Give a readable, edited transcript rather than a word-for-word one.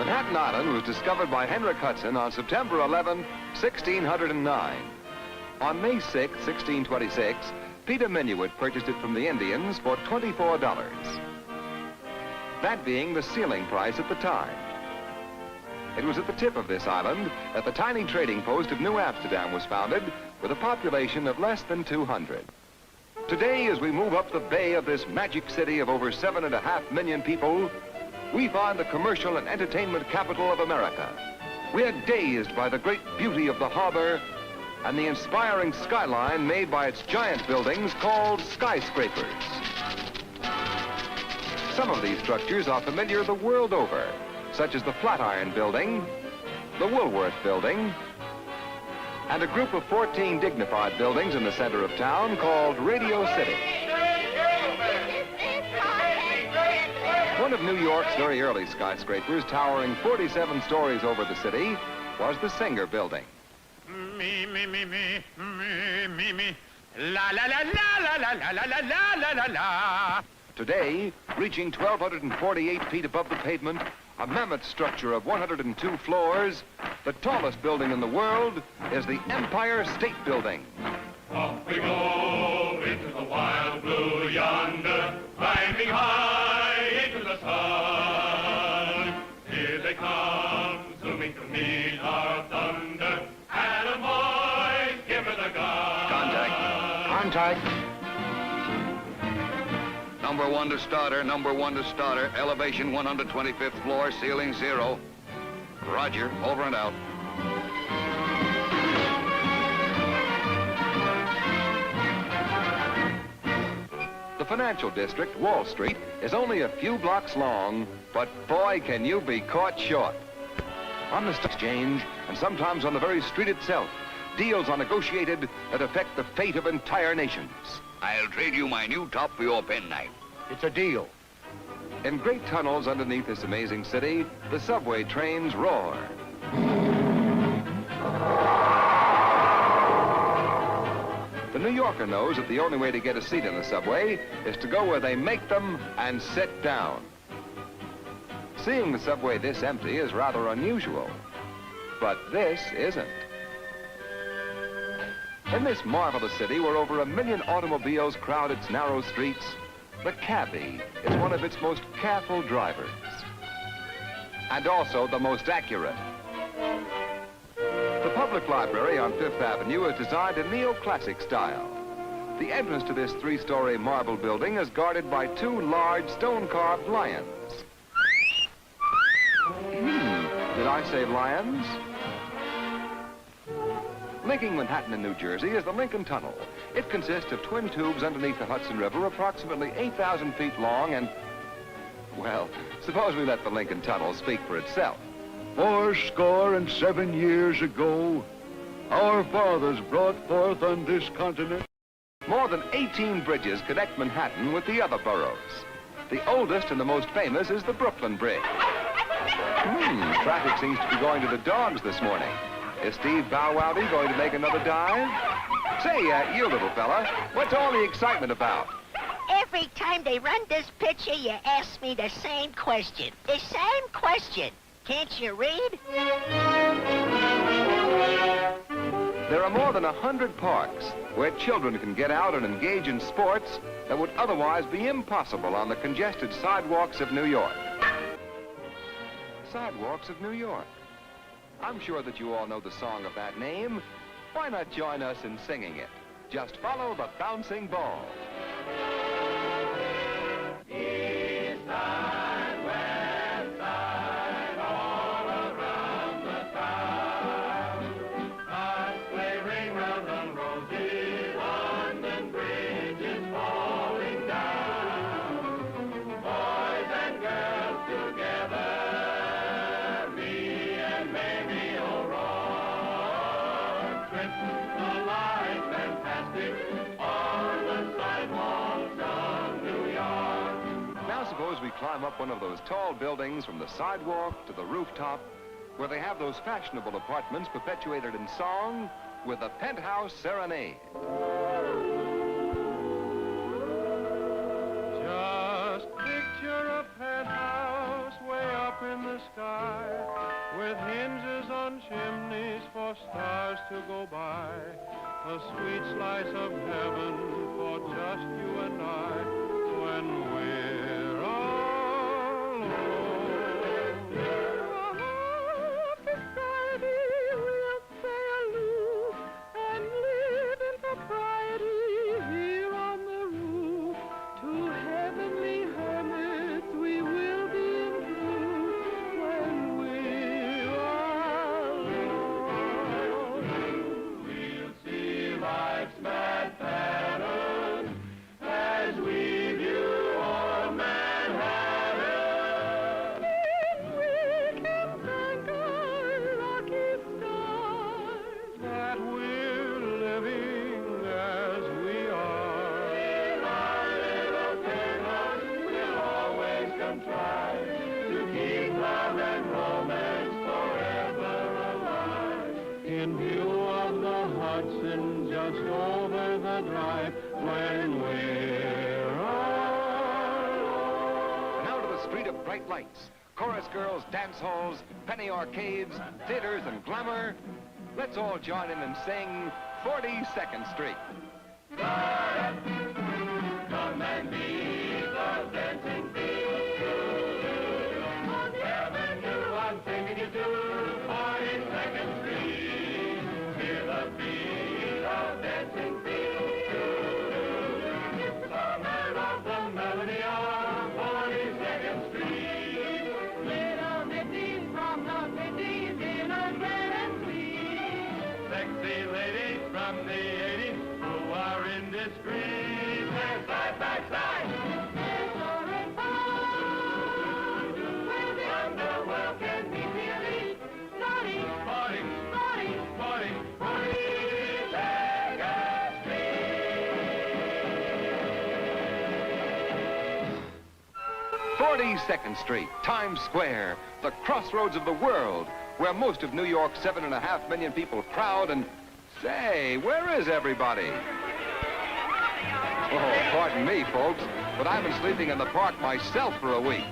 Manhattan Island was discovered by Henrik Hudson on September 11, 1609. On May 6, 1626, Peter Minuit purchased it from the Indians for $24. That being the ceiling price at the time. It was at the tip of this island that the tiny trading post of New Amsterdam was founded, with a population of less than 200. Today, as we move up the bay of this magic city of over 7.5 million people, we find the commercial and entertainment capital of America. We are dazed by the great beauty of the harbor and the inspiring skyline made by its giant buildings called skyscrapers. Some of these structures are familiar the world over, such as the Flatiron Building, the Woolworth Building, and a group of 14 dignified buildings in the center of town called Radio City. One of New York's very early skyscrapers, towering 47 stories over the city, was the Singer Building. Me, me, me, me, me, me, me, la, la, la, la, la, la, la, la, la, la, la. Today, reaching 1,248 feet above the pavement, a mammoth structure of 102 floors, the tallest building in the world is the Empire State Building. Off we go into the wild blue yonder, climbing high into the sun. Here they come, zooming to meet our thunder, and a voice, give her the gun. Contact. Number one to starter, elevation 125th floor, ceiling 0. Roger, over and out. The financial district, Wall Street, is only a few blocks long, but boy, can you be caught short. On the stock exchange, and sometimes on the very street itself, deals are negotiated that affect the fate of entire nations. I'll trade you my new top for your penknife. It's a deal. In great tunnels underneath this amazing city, the subway trains roar. The New Yorker knows that the only way to get a seat in the subway is to go where they make them and sit down. Seeing the subway this empty is rather unusual, but this isn't. In this marvelous city where over 1 million automobiles crowd its narrow streets, the cabbie is one of its most careful drivers, and also the most accurate. The public library on Fifth Avenue is designed in neoclassic style. The entrance to this 3-story marble building is guarded by 2 large stone-carved lions. Did I say lions? Linking Manhattan and New Jersey is the Lincoln Tunnel. It consists of twin tubes underneath the Hudson River, approximately 8,000 feet long and, well, suppose we let the Lincoln Tunnel speak for itself. 87 years ago, our fathers brought forth on this continent. More than 18 bridges connect Manhattan with the other boroughs. The oldest and the most famous is the Brooklyn Bridge. Traffic seems to be going to the dogs this morning. Is Steve Bow Wowdy going to make another dive? Say, you little fella, what's all the excitement about? Every time they run this picture, you ask me the same question. The same question. Can't you read? There are more than 100 parks where children can get out and engage in sports that would otherwise be impossible on the congested sidewalks of New York. Sidewalks of New York. I'm sure that you all know the song of that name. Why not join us in singing it? Just follow the bouncing ball. East side, west side, all around the town. Sleigh ring round on rosy London Bridge is falling down. Boys and girls together, me and Mamie O'Rourke, trip the light fantastic on the sidewalks of New York. Now suppose we climb up one of those tall buildings from the sidewalk to the rooftop, where they have those fashionable apartments perpetuated in song with a penthouse serenade. Just picture a penthouse way up in the sky. paradise of heaven for just you and I when we're alone. From society we'll stay aloof and live in propriety here on the roof. Two heavenly hermits we will be improved when we're alone. We'll see life's mad pattern as we view our Manhattan. And we can thank our lucky stars that we're living as we are. In our little penthouse, we'll always contrive to keep love and romance forever alive. In view of the Hudson just over the drive when we're alone. Now to the street of bright lights, chorus girls, dance halls, penny arcades, theaters, and glamour. Let's all join in and sing 42nd Street. Come and meet the dancing feet. On Avenue, I'm taking you to 42nd Street. Hear the beat of dancing feet. Summer of the melody of 42nd Street. Little ditties from the 50s in a grand and sweet. Sexy ladies from the 80s who are indiscreet. They're side by side. Silver and fun. Where the underworld can meet the elite. Naughty, party, naughty, party, party. 42nd Street, Times Square, the crossroads of the world, where most of New York's 7.5 million people crowd and... Say, where is everybody? Oh, pardon me, folks, but I've been sleeping in the park myself for a week.